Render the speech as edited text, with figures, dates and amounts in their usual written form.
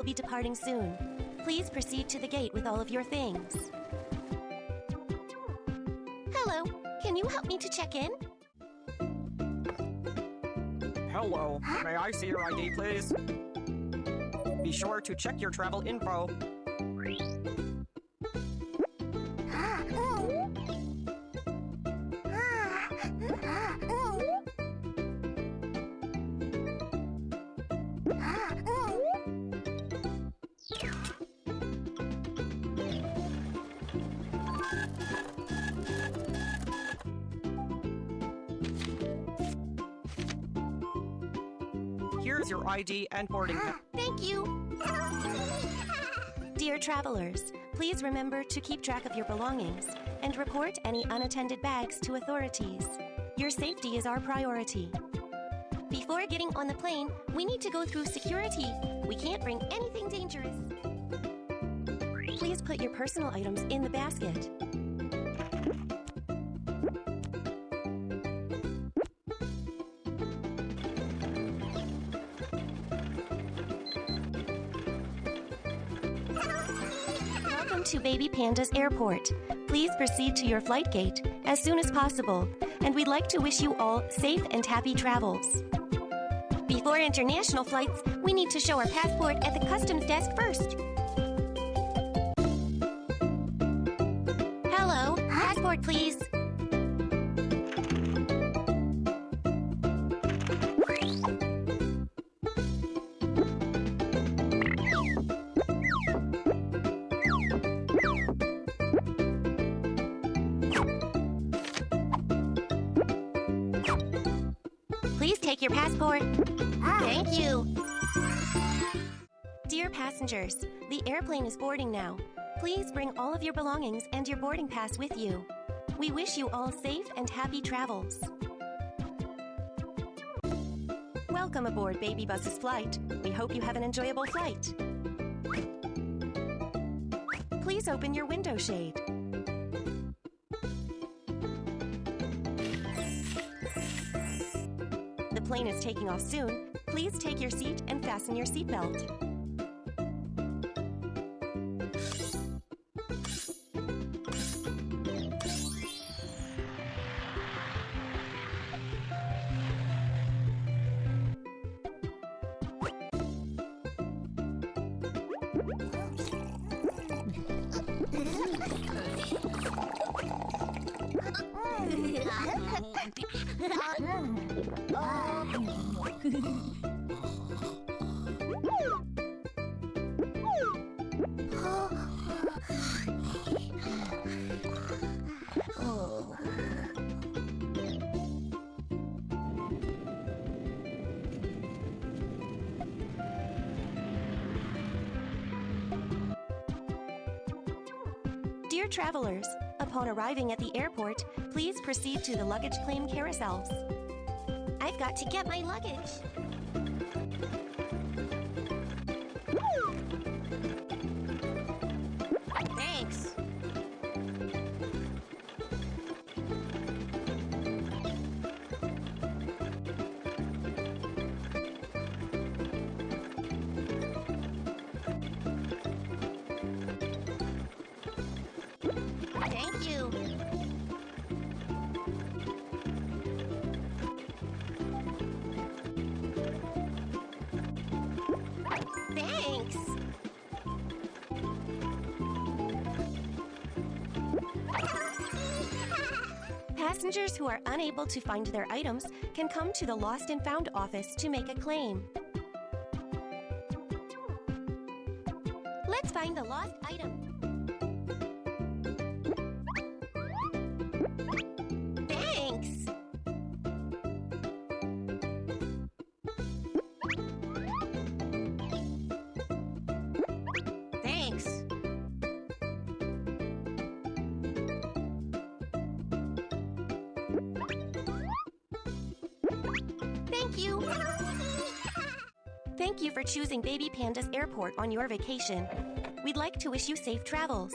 will be departing soon. Please proceed to the gate with all of your things. Hello, can you help me to check in? Hello, may I see your ID, please? Be sure to check your travel info. Here's your ID and boarding pass. Thank you. Dear travelers, please remember to keep track of your belongings and report any unattended bags to authorities. Your safety is our priority. Before getting on the plane, we need to go through security. We can't bring anything dangerous. Please put your personal items in the basket. Welcome to Baby Panda's airport. Please proceed to your flight gate as soon as possible, and we'd like to wish you all safe and happy travels. Before international flights, we need to show our passport at the customs desk first. Hello, passport please. Please take your passport. Thank you. Dear passengers, the airplane is boarding now. Please bring all of your belongings and your boarding pass with you. We wish you all safe and happy travels. Welcome aboard Baby Bus's flight. We hope you have an enjoyable flight. Please open your window shade. The plane is taking off soon. Please take your seat and fasten your seatbelt. Dear travelers, upon arriving at the airport, please proceed to the luggage claim carousels. I've got to get my luggage. Thanks. Thank you. Thanks. Passengers who are unable to find their items can come to the Lost and Found office to make a claim. Let's find the lost item. Thanks. Thanks. Thank you. Thank you for choosing Baby Panda's airport on your vacation. We'd like to wish you safe travels.